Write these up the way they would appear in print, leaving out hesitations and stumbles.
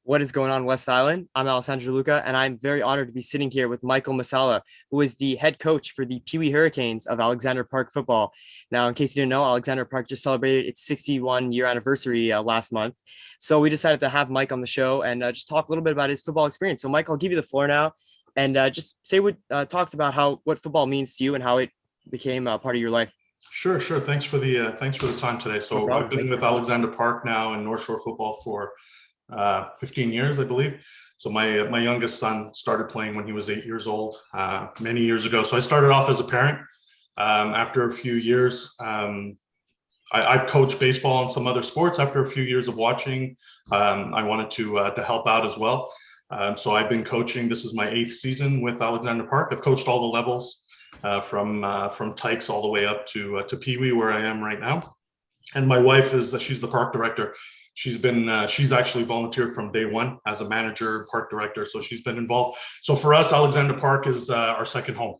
What is going on, West Island? I'm Alessandro De Luca, and I'm very honored to be sitting here with Michael Masella, who is the head coach for the Peewee Hurricanes of Alexander Park football. Now, in case you didn't know, Alexander Park just celebrated its 61-year anniversary last month. So we decided to have Mike on the show and just talk a little bit about his football experience. So, Mike, I'll give you the floor now, and just say talked about what football means to you and how it became a part of your life. Sure. Thanks for the time today. No So I've problem. been with Alexander Park now in North Shore football for 15 years, I believe. So my youngest son started playing when he was 8 years old, many years ago. So I started off as a parent. After a few years, I've coached baseball and some other sports. After a few years of watching, I wanted to help out as well. So I've been coaching. This is my 8th season with Alexander Park. I've coached all the levels from Tykes all the way up to Peewee, where I am right now. And my wife she's the park director. She's actually volunteered from day one as a manager, park director. So she's been involved. So for us, Alexander Park is our second home.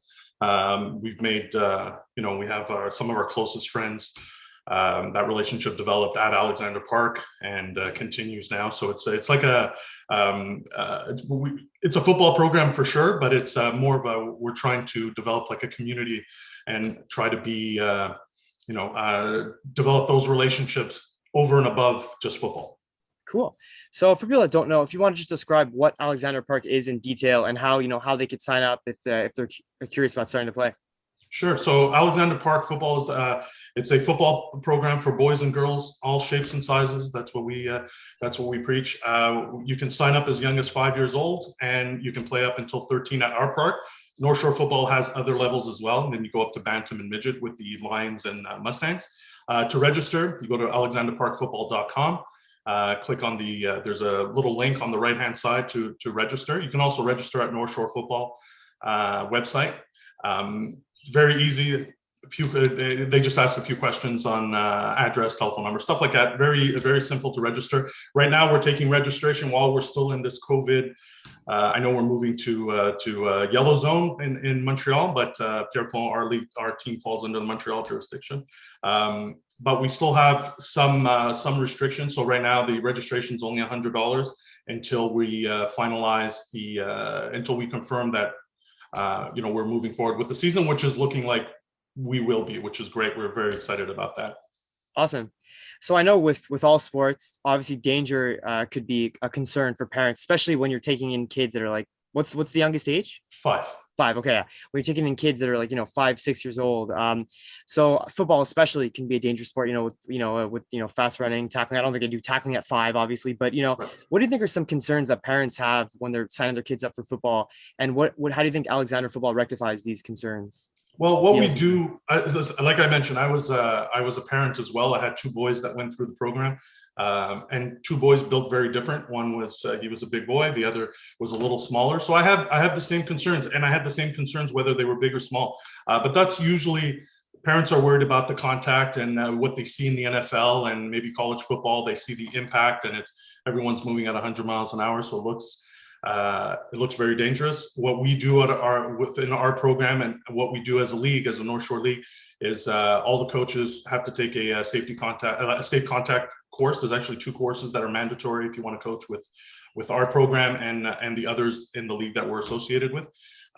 We've made, we have some of our closest friends. That relationship developed at Alexander Park and continues now. So it's like it's a football program for sure, but it's more of we're trying to develop like a community and try to be, develop those relationships over and above just football. Cool. So for people that don't know, if you want to just describe what Alexander Park is in detail and how they could sign up if they're curious about starting to play. Sure. So Alexander Park football is it's a football program for boys and girls, all shapes and sizes. That's what we preach. You can sign up as young as 5 years old, and you can play up until 13 at our park. North Shore football has other levels as well, and then you go up to bantam and midget with the Lions and Mustangs. To register, you go to alexanderparkfootball.com. Click on there's a little link on the right-hand side to register. You can also register at North Shore football website. Very easy. They just ask a few questions on address, telephone number, stuff like that. Very simple to register. Right now, we're taking registration while we're still in this COVID. I know we're moving to yellow zone in Montreal, but careful, our team falls under the Montreal jurisdiction. But we still have some restrictions. So right now, the registration is only $100 until we finalize until we confirm that we're moving forward with the season, which is looking like we will be, which is great. We're very excited about that. Awesome. So I know with all sports, obviously danger could be a concern for parents, especially when you're taking in kids that are like, what's the youngest age? 5. 5. Okay. Yeah. When you're taking in kids that are like, 5, 6 years old. So football especially can be a dangerous sport, with fast running, tackling. I don't think I do tackling at 5, obviously, but Right. what do you think are some concerns that parents have when they're signing their kids up for football? And how do you think Alexander football rectifies these concerns? Well, what we do, like I mentioned, I was a parent as well. I had 2 boys that went through the program, and 2 boys built very different. One was he was a big boy, the other was a little smaller. So I have the same concerns, and I had the same concerns whether they were big or small. But that's usually parents are worried about the contact and what they see in the NFL and maybe college football. They see the impact, and everyone's moving at 100 miles an hour, so it looks very dangerous. What we do within our program and what we do as a league, as a North Shore League, is all the coaches have to take a safe contact course. There's actually 2 courses that are mandatory if you want to coach with our program and the others in the league that we're associated with.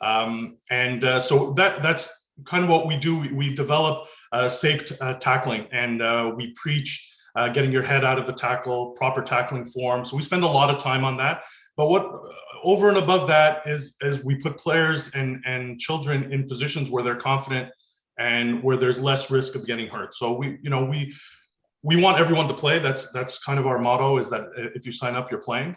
So that's kind of what we do. We develop safe tackling, and we preach getting your head out of the tackle, proper tackling form. So we spend a lot of time on that. But what over and above that is we put players and children in positions where they're confident and where there's less risk of getting hurt. So we want everyone to play. That's kind of our motto, is that if you sign up, you're playing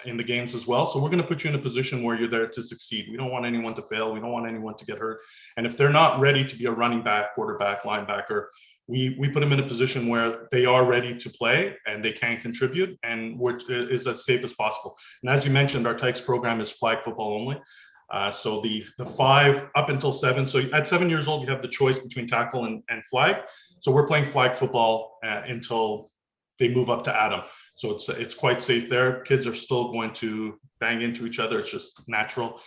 in the games as well. So we're going to put you in a position where you're there to succeed. We don't want anyone to fail. We don't want anyone to get hurt. And if they're not ready to be a running back, quarterback, linebacker, we put them in a position where they are ready to play and they can contribute, and which is as safe as possible. And as you mentioned, our Tykes program is flag football only. So the 5 up until 7. So at 7 years old, you have the choice between tackle and flag. So we're playing flag football until they move up to Adam. So it's quite safe there. Kids are still going to bang into each other. It's just natural.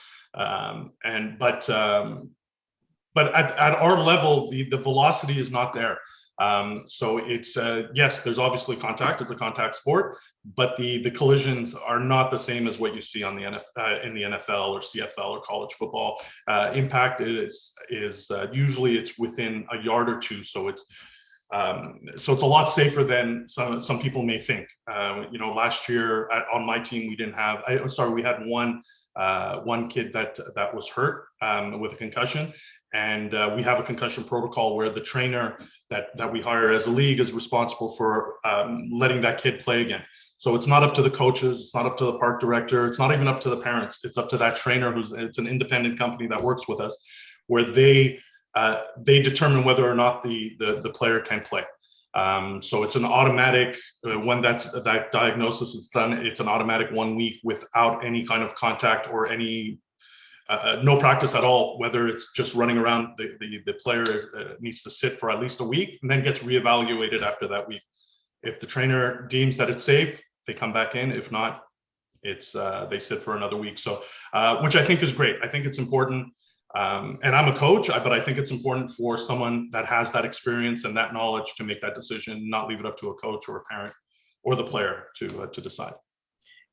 But at our level, the velocity is not there. So it's yes, there's obviously contact. It's a contact sport, but the collisions are not the same as what you see on the in the NFL or CFL or college football. Impact is usually it's within a yard or two, so it's a lot safer than some people may think. Last year on my team, we didn't have. We had one kid that was hurt with a concussion, and we have a concussion protocol where the trainer that we hire as a league is responsible for letting that kid play again. So it's not up to the coaches, it's not up to the park director, it's not even up to the parents. It's up to that trainer it's an independent company that works with us, where they determine whether or not the player can play. So it's an automatic, when that diagnosis is done, it's an automatic 1 week without any kind of contact or any no practice at all, whether it's just running around. The player needs to sit for at least a week and then gets reevaluated after that week. If the trainer deems that it's safe, they come back in. If not, it's they sit for another week. So, which I think is great. I think it's important. And I'm a coach, but I think it's important for someone that has that experience and that knowledge to make that decision, not leave it up to a coach or a parent or the player to decide.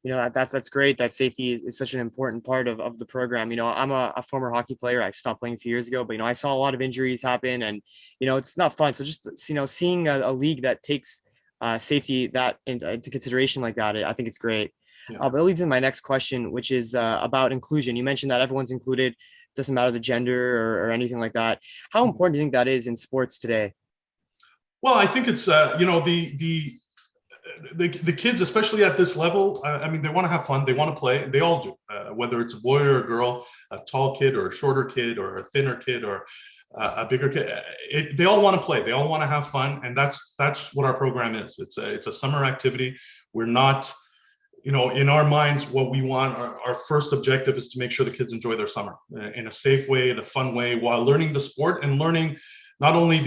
That's great. That safety is such an important part of the program. I'm a former hockey player. I stopped playing a few years ago, but I saw a lot of injuries happen, and it's not fun. So just seeing a league that takes safety that into consideration like that, I think it's great. Yeah. But it leads into my next question, which is about inclusion. You mentioned that everyone's included, doesn't matter the gender or anything like that. How important do you think that is in sports today? Well, I think it's the kids, especially at this level, I mean, they want to have fun. They want to play. They all do, whether it's a boy or a girl, a tall kid or a shorter kid or a thinner kid or a bigger kid. They all want to play. They all want to have fun. And that's what our program is. It's a summer activity. We're not, in our minds, what we want, our first objective is to make sure the kids enjoy their summer in a safe way, in a fun way, while learning the sport and learning not only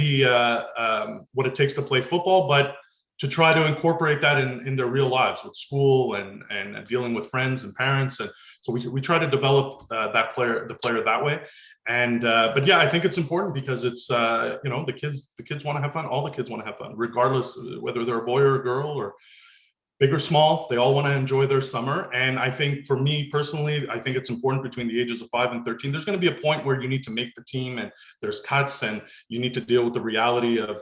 what it takes to play football, but to try to incorporate that in their real lives with school and dealing with friends and parents. And so we try to develop the player that way. And but yeah, I think it's important because it's the kids want to have fun. All the kids want to have fun, regardless whether they're a boy or a girl or big or small. They all want to enjoy their summer. And I think for me personally, I think it's important between the ages of 5 and 13. There's going to be a point where you need to make the team and there's cuts and you need to deal with the reality of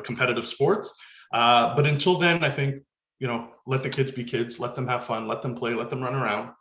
competitive sports. But until then, I think, let the kids be kids, let them have fun, let them play, let them run around.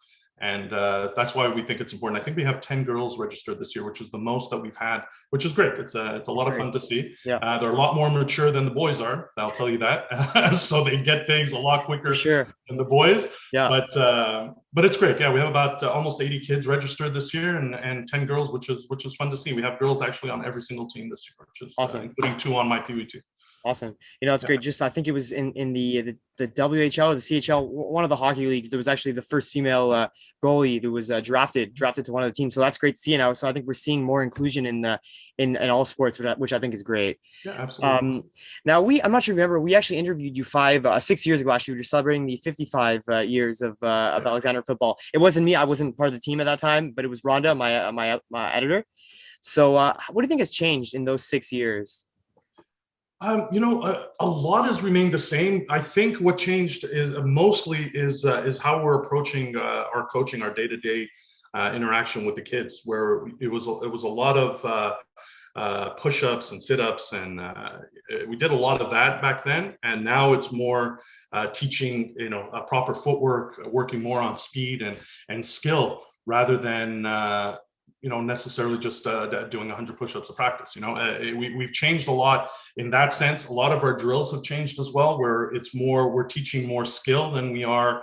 And that's why we think it's important. I think we have 10 girls registered this year, which is the most that we've had, which is great. It's a lot of fun to see. Yeah. They're a lot more mature than the boys are. I'll tell you that. So they get things a lot quicker than the boys. Yeah. But it's great. Yeah, we have about almost 80 kids registered this year and 10 girls, which is fun to see. We have girls actually on every single team this year, which is awesome, including 2 on my Peewee team. Awesome. It's great. Just, I think it was in the WHL or the CHL, one of the hockey leagues, there was actually the first female goalie that was drafted to one of the teams. So that's great to see now. So I think we're seeing more inclusion in all sports, which I think is great. Yeah, absolutely. Now I'm not sure if you remember, we actually interviewed you 6 years ago. Actually, we were celebrating the 55 years of Alexander football. It wasn't me. I wasn't part of the team at that time, but it was Rhonda, my editor. So what do you think has changed in those 6 years? A lot has remained the same. I think what changed is mostly how we're approaching our coaching, our day-to-day interaction with the kids, where it was a lot of push-ups and sit-ups, and we did a lot of that back then. And now it's more teaching, a proper footwork, working more on speed and skill rather than necessarily just doing 100 push-ups to practice. We've changed a lot in that sense. A lot of our drills have changed as well, where we're teaching more skill than we are,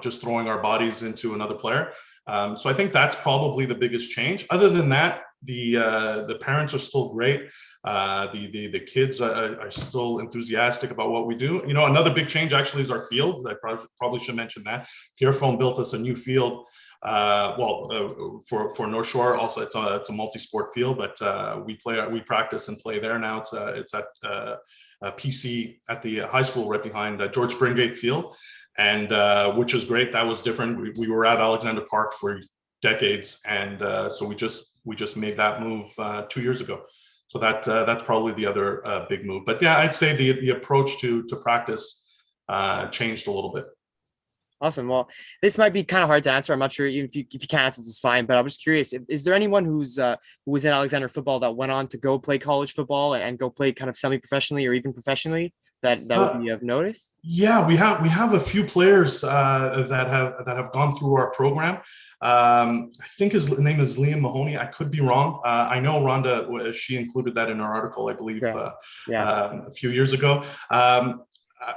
just throwing our bodies into another player. So I think that's probably the biggest change. Other than that, the parents are still great. The kids are still enthusiastic about what we do. Another big change actually is our field. I probably should mention that. Pierrefonds built us a new field. For North Shore, also it's a multi-sport field, but we practice and play there now. It's at PC at the high school right behind George Springate Field, and which is great. That was different. We were at Alexander Park for decades, and so we just made that move 2 years ago. So that's probably the other big move. But yeah, I'd say the approach to practice changed a little bit. Awesome. Well, this might be kind of hard to answer. I'm not sure even if you can't answer this is fine, but I'm just curious. Is there anyone who was in Alexander football that went on to go play college football and go play kind of semi-professionally or even professionally that would Uh, be of notice? Yeah, we have a few players that have gone through our program. I think his name is Liam Mahoney. I could be wrong. I know Rhonda, she included that in her article, I believe, Yeah. Yeah. a few years ago.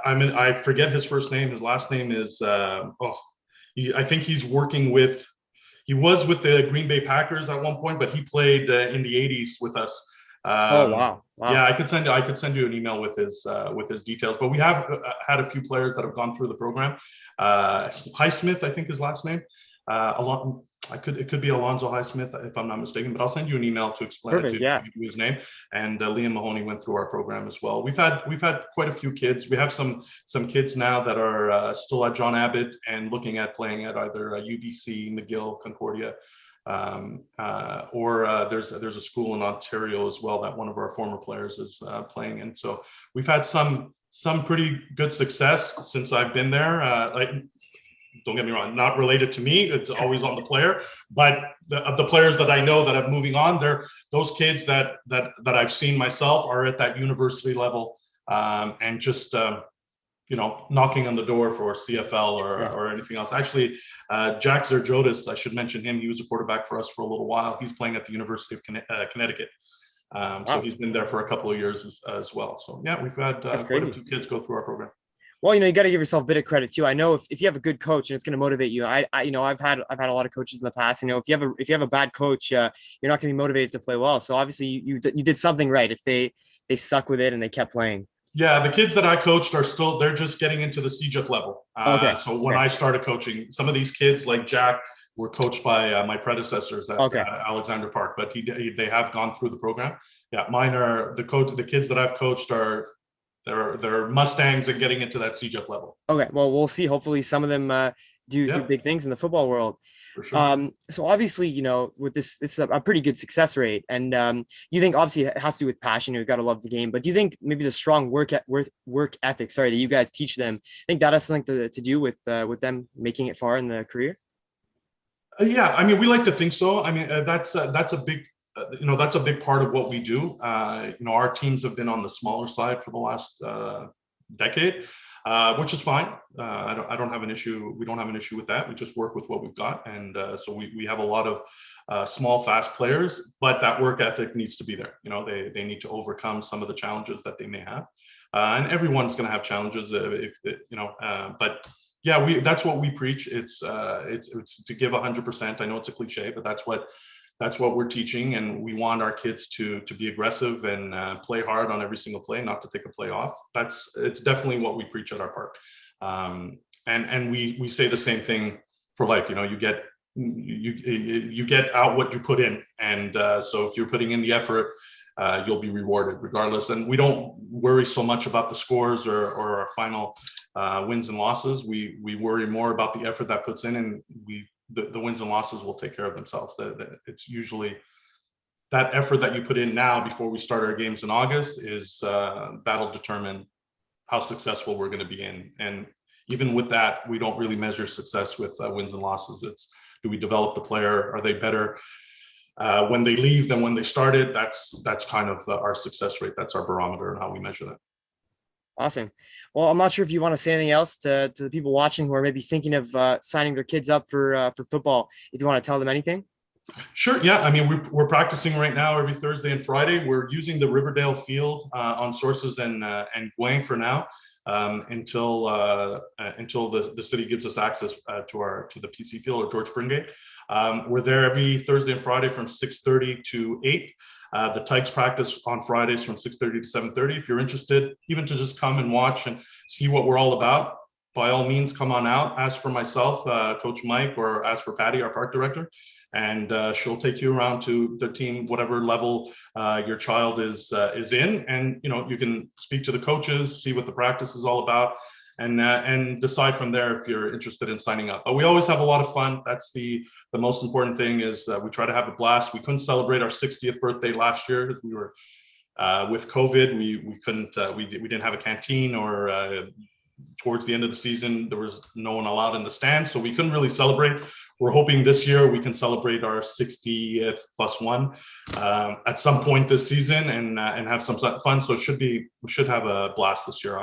I forget his first name. His last name is I think he was with the Green Bay Packers at one point, but he played in the '80s with us. Oh, Um, wow. Wow. yeah, I could send you an email with his details. But we have had a few players that have gone through the program. Highsmith, I think his last name. A lot. It could be Alonzo Highsmith if I'm not mistaken. But I'll send you an email to explain Perfect. to Yeah. give you his name. And Liam Mahoney went through our program as well. We've had quite a few kids. We have some kids now that are still at John Abbott and looking at playing at either UBC, McGill, Concordia. Or there's a school in Ontario as well that one of our former players is playing in. So we've had some pretty good success since I've been there. Like, don't get me wrong, not related to me. It's always on the player. But of the players that I know that are moving on, they're those kids that I've seen myself are at that university level, and just knocking on the door for CFL Yeah. or anything else. Actually, Jack Zerjotis, I should mention him. He was a quarterback for us for a little while. He's playing at the University of Connecticut. So Wow. he's been there for a couple of years as well. So yeah, we've had That's quite a crazy. few kids go through our program. Well, you got to give yourself a bit of credit too. I know if you have a good coach and it's going to motivate you. I've had a lot of coaches in the past. If you have a bad coach, you're not going to be motivated to play well. So obviously you did something right if they stuck with it and they kept playing. Yeah, the kids that I coached they're just getting into the CJUK level. Okay. So when Okay. I started coaching, some of these kids like Jack were coached by my predecessors at Okay. Alexander Park, but they have gone through the program. Yeah, mine are the kids that I've coached are they're Mustangs and getting into that CJUK level. Okay. Well, we'll see. Hopefully, some of them do Yeah, big things in the football world. for sure. So obviously, with this, it's a pretty good success rate, and you think obviously it has to do with passion. You've got to love the game, but do you think maybe the strong work ethic, sorry, that you guys teach them, I think that has something to do with them making it far in the career? Yeah, I mean, we like to think so. I mean, that's a big, that's a big part of what we do. Our teams have been on the smaller side for the last decade, which is fine. I don't have an issue. We don't have an issue with that. We just work with what we've got, and so we have a lot of small, fast players, but that work ethic needs to be there. They need to overcome some of the challenges that they may have, and everyone's going to have challenges. But yeah, that's what we preach. It's to give 100%. I know it's a cliche, but that's what we're teaching, and we want our kids to be aggressive and play hard on every single play, not to take a play off. It's definitely what we preach at our park, and we say the same thing for life. You get out what you put in, and so if you're putting in the effort, you'll be rewarded regardless. And we don't worry so much about the scores or our final wins and losses. We worry more about the effort that puts in, and the wins and losses will take care of themselves. It's usually that effort that you put in now before we start our games in August is that'll determine how successful we're going to be in. And even with that, we don't really measure success with wins and losses. It's, do we develop the player? Are they better when they leave than when they started? That's kind of our success rate. That's our barometer and how we measure that. Awesome. Well, I'm not sure if you want to say anything else to the people watching who are maybe thinking of signing their kids up for football. If you want to tell them anything. Sure. Yeah. I mean, we're practicing right now every Thursday and Friday. We're using the Riverdale field on Sources and Guang for now until the city gives us access to the PC field or George Springate. We're there every Thursday and Friday from 6:30 to 8. The Tykes practice on Fridays from 6:30 to 7:30. If you're interested, even to just come and watch and see what we're all about, by all means, come on out. Ask for myself, Coach Mike, or ask for Patty, our park director, and she'll take you around to the team, whatever level your child is in, and you can speak to the coaches, see what the practice is all about, and decide from there if you're interested in signing up. But we always have a lot of fun. That's the most important thing is we try to have a blast. We couldn't celebrate our 60th birthday last year because we were With COVID, we couldn't, we didn't have a canteen, or towards the end of the season, there was no one allowed in the stands, so we couldn't really celebrate. We're hoping this year we can celebrate our 60th plus one at some point this season, and have some fun. So we should have a blast this year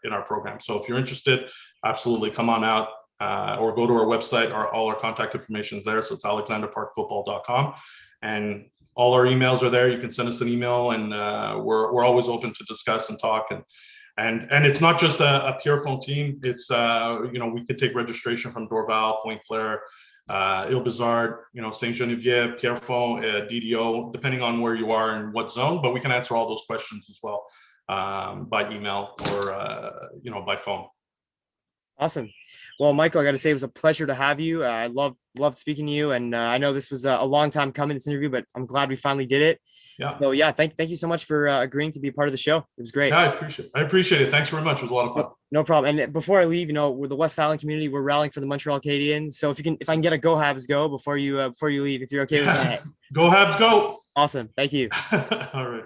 in our program. So if you're interested, absolutely come on out, or go to our website. All our contact information is there. So it's alexanderparkfootball.com, and all our emails are there. You can send us an email, and we're always open to discuss and talk. And it's not just a Pierrefonds team. It's we could take registration from Dorval, Pointe Claire, Île-Bizard, Saint Geneviève, Pierrefonds, DDO, depending on where you are and what zone. But we can answer all those questions as well by email or by phone. Awesome. Well, Michael, I got to say it was a pleasure to have you. I loved speaking to you, and I know this was a long time coming, this interview, but I'm glad we finally did it. Yeah. So yeah, thank you so much for agreeing to be a part of the show. It was great. Yeah, I appreciate it. Thanks very much. It was a lot of fun. No problem. And before I leave, with the West Island community, we're rallying for the Montreal Canadiens. So if I can get a go Habs go before you leave, if you're okay with that. Go Habs, go. Awesome. Thank you. All right.